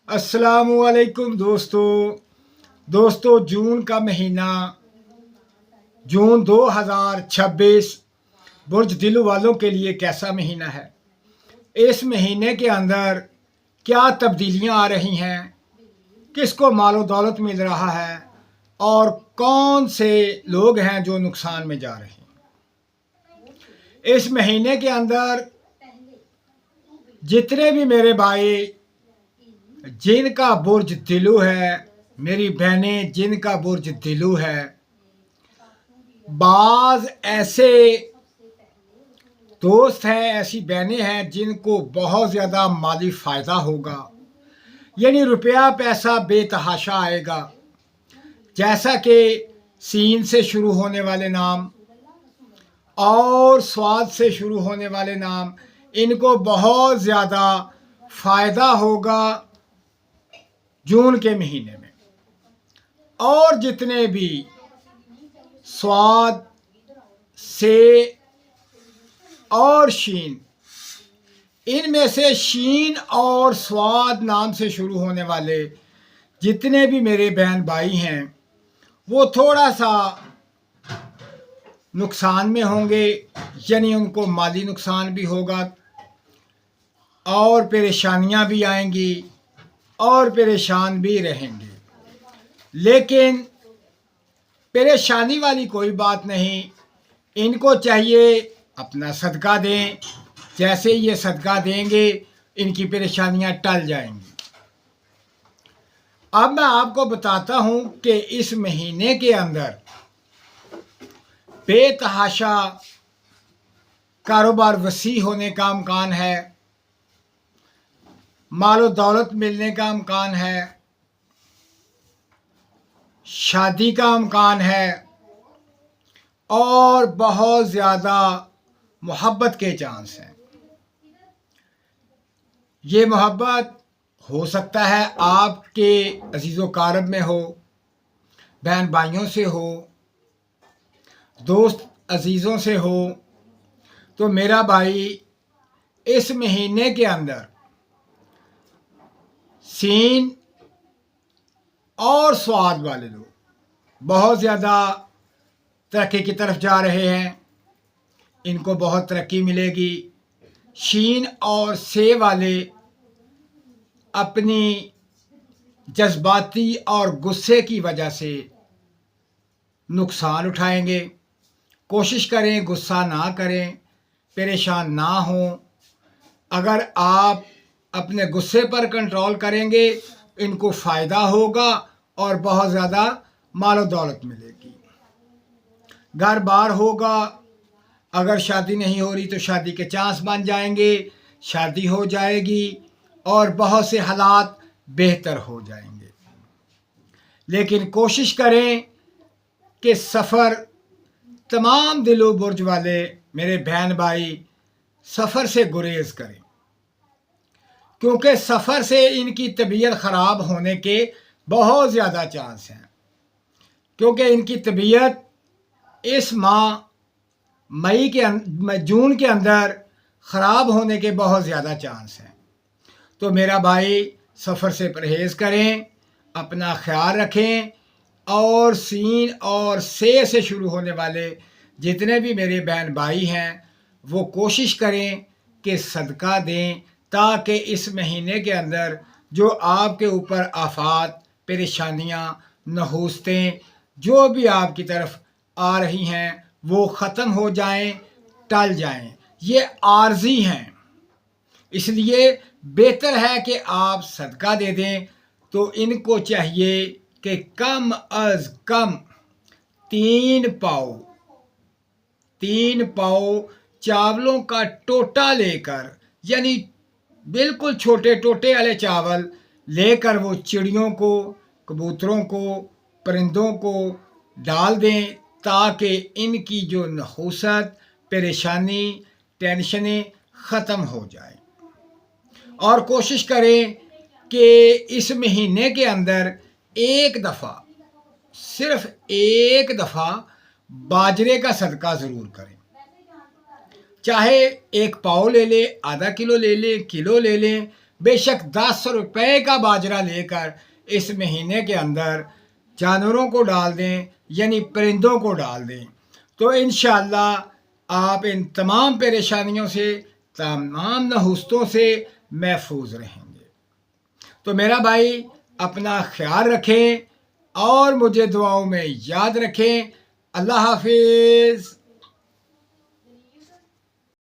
अस्सलामुअलैकुम दोस्तों जून का महीना, जून 2026 बुर्ज दिल वालों के लिए कैसा महीना है। इस महीने के अंदर क्या तब्दीलियां आ रही हैं, किसको मालो दौलत मिल रहा है और कौन से लोग हैं जो नुकसान में जा रहे हैं। इस महीने के अंदर जितने भी मेरे भाई जिनका बुर्ज दिलू है, मेरी बहनें जिनका बुर्ज दिलू है, बाज ऐसे दोस्त हैं, ऐसी बहनें हैं जिनको बहुत ज़्यादा माली फ़ायदा होगा, यानी रुपया पैसा बेतहाशा आएगा। जैसा कि सीन से शुरू होने वाले नाम और स्वाद से शुरू होने वाले नाम, इनको बहुत ज़्यादा फ़ायदा होगा जून के महीने में। और जितने भी स्वाद से और शीन, इनमें से शीन और स्वाद नाम से शुरू होने वाले जितने भी मेरे बहन भाई हैं, वो थोड़ा सा नुकसान में होंगे, यानी उनको माली नुकसान भी होगा और परेशानियां भी आएंगी और परेशान भी रहेंगे। लेकिन परेशानी वाली कोई बात नहीं, इनको चाहिए अपना सदका दें। जैसे ये सदका देंगे इनकी परेशानियां टल जाएंगी। अब मैं आपको बताता हूं कि इस महीने के अंदर बेतहाशा कारोबार वसी होने का इम्कान है, मालो दौलत मिलने का इम्कान है, शादी का इम्कान है और बहुत ज़्यादा मोहब्बत के चांस हैं। ये मोहब्बत हो सकता है आपके अजीज़ो कारब में हो, बहन भाइयों से हो, दोस्त अजीज़ों से हो। तो मेरा भाई इस महीने के अंदर सीन और स्वाद वाले लोग बहुत ज़्यादा तरक्की की तरफ जा रहे हैं, इनको बहुत तरक्की मिलेगी। शीन और से वाले अपनी जज्बाती और गुस्से की वजह से नुकसान उठाएंगे। कोशिश करें गुस्सा ना करें, परेशान ना हों। अगर आप अपने गुस्से पर कंट्रोल करेंगे, इनको फ़ायदा होगा और बहुत ज़्यादा मालो दौलत मिलेगी। घर बार होगा, अगर शादी नहीं हो रही तो शादी के चांस बन जाएंगे, शादी हो जाएगी और बहुत से हालात बेहतर हो जाएंगे। लेकिन कोशिश करें कि सफ़र, तमाम दिलो बुर्ज वाले मेरे बहन भाई सफ़र से गुरेज करें, क्योंकि सफ़र से इनकी तबीयत ख़राब होने के बहुत ज़्यादा चांस हैं। क्योंकि इनकी तबीयत इस माह जून के अंदर ख़राब होने के बहुत ज़्यादा चांस हैं। तो मेरा भाई सफ़र से परहेज़ करें, अपना ख्याल रखें और सीन और से शुरू होने वाले जितने भी मेरे बहन भाई हैं वो कोशिश करें कि सदका दें, ताकि इस महीने के अंदर जो आपके ऊपर आफात, परेशानियाँ, नहूसतें जो भी आपकी तरफ आ रही हैं वो ख़त्म हो जाएं, टल जाएं। ये आर्जी हैं, इसलिए बेहतर है कि आप सदका दे दें। तो इनको चाहिए कि कम अज़ कम 3 पाव चावलों का टोटा लेकर, यानी बिल्कुल छोटे टोटे वाले चावल लेकर वो चिड़ियों को, कबूतरों को, परिंदों को डाल दें, ताकि इनकी जो नहूसत, परेशानी, टेंशनें ख़त्म हो जाए। और कोशिश करें कि इस महीने के अंदर एक दफ़ा, सिर्फ एक दफ़ा बाजरे का सदका ज़रूर करें। चाहे 1 पाव ले लें, आधा किलो ले लें, किलो ले लें, बेशक 10 रुपए का बाजरा लेकर इस महीने के अंदर जानवरों को डाल दें, यानी परिंदों को डाल दें, तो इंशाअल्लाह आप इन तमाम परेशानियों से, तमाम नहुस्तों से महफूज रहेंगे। तो मेरा भाई अपना ख्याल रखें और मुझे दुआओं में याद रखें। अल्लाह हाफिज़।